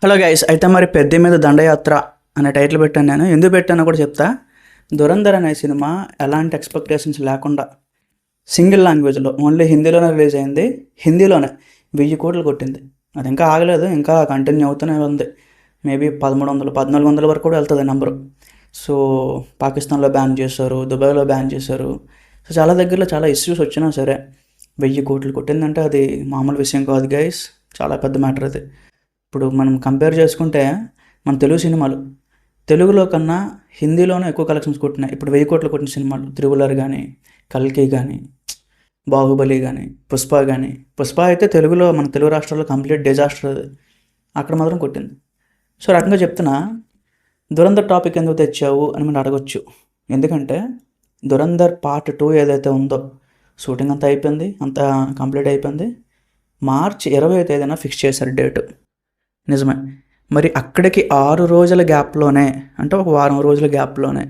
Hello guys, అయితే మరి పెద్ద మీద దండయాత్ర అనే టైటిల్ పెట్టాను. నేను ఎందుకు పెట్టానో కూడా చెప్తా. దురంధర్ అనే సినిమా ఎలాంటి ఎక్స్పెక్టేషన్స్ లేకుండా సింగిల్ లాంగ్వేజ్లో ఓన్లీ హిందీలోనే రిలీజ్ అయింది. హిందీలోనే 1000 కోట్లు కొట్టింది. అది ఇంకా ఆగలేదు, ఇంకా కంటిన్యూ అవుతూనే ఉంది. మేబీ 1300 1400 వరకు కూడా వెళ్తుంది నెంబరు. సో పాకిస్తాన్లో బ్యాన్ చేశారు, దుబాయ్లో బ్యాన్ చేశారు. సో చాలా దగ్గరలో చాలా ఇష్యూస్ వచ్చినా సరే 1000 కోట్లు కొట్టిందంటే అది మామూలు విషయం కాదు గైస్. చాలా పెద్ద మ్యాటర్ అది. ఇప్పుడు మనం కంపేర్ చేసుకుంటే మన తెలుగులో కన్నా హిందీలోనే ఎక్కువ కలెక్షన్స్ కొట్టినాయి. ఇప్పుడు 1000 కోట్లు కొట్టిన సినిమాలు త్రిబులర్ కానీ, కల్కి కానీ, బాహుబలి కానీ, పుష్ప కానీ. పుష్ప అయితే తెలుగులో మన తెలుగు రాష్ట్రాల్లో కంప్లీట్ డిజాస్టర్ అది. అక్కడ మాత్రం కొట్టింది. సో రకంగా చెప్తున్నా, దురంధర్ టాపిక్ ఎందుకు తెచ్చావు అని మనం అడగొచ్చు. ఎందుకంటే దురంధర్ పార్ట్ 2 ఏదైతే ఉందో షూటింగ్ అంతా అయిపోయింది, అంతా కంప్లీట్ అయిపోయింది. మార్చ్ 20వ తేదీన ఫిక్స్ చేశారు డేటు. నిజమే. మరి అక్కడికి 6 రోజుల గ్యాప్లోనే, అంటే ఒక వారం రోజుల గ్యాప్లోనే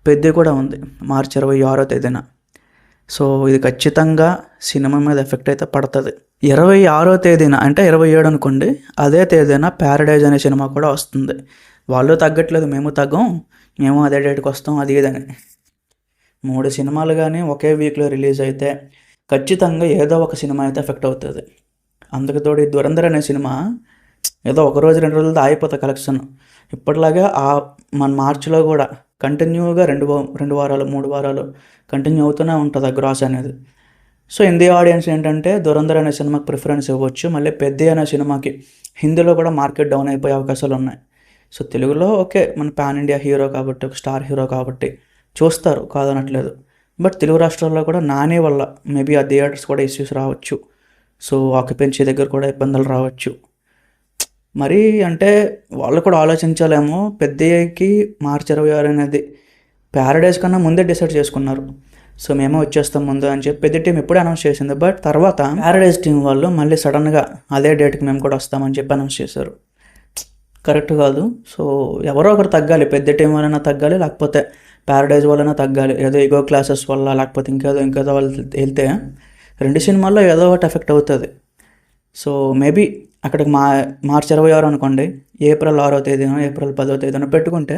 పెద్ద కూడా ఉంది మార్చి 26వ తేదీన. సో ఇది ఖచ్చితంగా సినిమా మీద ఎఫెక్ట్ అయితే పడుతుంది. 26వ తేదీన అంటే 27 అనుకోండి, అదే తేదీన ప్యారడైజ్ అనే సినిమా కూడా వస్తుంది. వాళ్ళు తగ్గట్లేదు, మేము తగ్గం, మేము అదే డేట్కి వస్తాం, అది ఇదని. 3 సినిమాలు కానీ ఒకే వీక్లో రిలీజ్ అయితే ఖచ్చితంగా ఏదో ఒక సినిమా అయితే ఎఫెక్ట్ అవుతుంది. అందుకు తోడు ఈ దురంధర్ అనే సినిమా ఏదో ఒక రోజు 2 రోజులతో అయిపోతుంది కలెక్షన్. ఇప్పటిలాగా మన మార్చిలో కూడా కంటిన్యూగా 2 వారాలు 3 వారాలు కంటిన్యూ అవుతూనే ఉంటుంది ఆ గ్రాస్ అనేది. సో హిందీ ఆడియన్స్ ఏంటంటే దురంధర్ అనే సినిమాకి ప్రిఫరెన్స్ ఇవ్వచ్చు. మళ్ళీ పెద్ద అనే సినిమాకి హిందీలో కూడా మార్కెట్ డౌన్ అయిపోయే అవకాశాలు ఉన్నాయి. సో తెలుగులో ఓకే, మన పాన్ ఇండియా హీరో కాబట్టి, ఒక స్టార్ హీరో కాబట్టి చూస్తారు, కాదనట్లేదు. బట్ తెలుగు రాష్ట్రాల్లో కూడా నాని వల్ల మేబీ ఆ థియేటర్స్ కూడా ఇష్యూస్ రావచ్చు. సో ఆక్యుపెన్సీ దగ్గర కూడా ఇబ్బందులు రావచ్చు. మరి అంటే వాళ్ళు కూడా ఆలోచించాలేమో. పెద్దయ్యకి మార్చి 26 అనేది ప్యారడైజ్ కన్నా ముందే డిసైడ్ చేసుకున్నారు. సో మేమే వచ్చేస్తాం ముందు అని చెప్పి పెద్ద టీం ఎప్పుడూ అనౌన్స్ చేసింది. బట్ తర్వాత ప్యారడైజ్ టీం వాళ్ళు మళ్ళీ సడన్గా అదే డేట్కి మేము కూడా వస్తామని చెప్పి అనౌన్స్ చేశారు. కరెక్ట్ కాదు. సో ఎవరో ఒకరు తగ్గాలి, పెద్ద టీం వాళ్ళైనా తగ్గాలి, లేకపోతే ప్యారడైజ్ వాళ్ళైనా తగ్గాలి. ఏదో ఈగో క్లాసెస్ వల్ల, లేకపోతే ఇంకేదో వాళ్ళు వెళ్తే 2 సినిమాల్లో ఏదో ఒకటి ఎఫెక్ట్ అవుతుంది. సో మేబీ అక్కడికి మార్చి 26 అనుకోండి, ఏప్రిల్ 6వ తేదీన, ఏప్రిల్ 10వ తేదీన పెట్టుకుంటే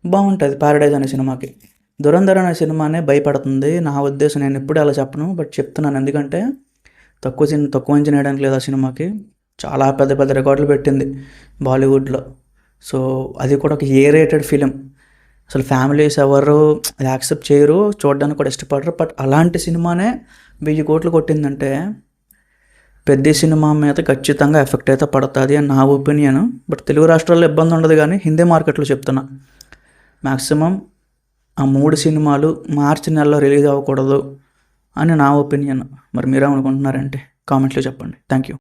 బాగుంటుంది ప్యారడైజ్ అనే సినిమాకి. దురంధర్ అనే సినిమానే భయపడుతుంది నా ఉద్దేశం. నేను ఎప్పుడు అలా చెప్పను, బట్ చెప్తున్నాను. ఎందుకంటే తక్కువ అంచనా వేయడానికి లేదు ఆ సినిమాకి. చాలా పెద్ద పెద్ద రికార్డులు పెట్టింది బాలీవుడ్లో. సో అది కూడా ఒక ఏ రేటెడ్ ఫిలిం. అసలు ఫ్యామిలీస్ ఎవరు యాక్సెప్ట్ చేయరు, చూడడానికి కూడా ఇష్టపడరు. బట్ అలాంటి సినిమానే 1000 కోట్లు కొట్టిందంటే పెద్ద సినిమా మీద ఖచ్చితంగా ఎఫెక్ట్ అయితే పడుతుంది అని నా ఒపీనియన్. బట్ తెలుగు రాష్ట్రాల్లో ఇబ్బంది ఉండదు, కానీ హిందీ మార్కెట్లో చెప్తున్నా మ్యాక్సిమం ఆ 3 సినిమాలు మార్చి నెలలో రిలీజ్ అవ్వకూడదు అని నా ఒపీనియన్. మరి మీరేమనుకుంటున్నారంటే కామెంట్లో చెప్పండి. Thank you.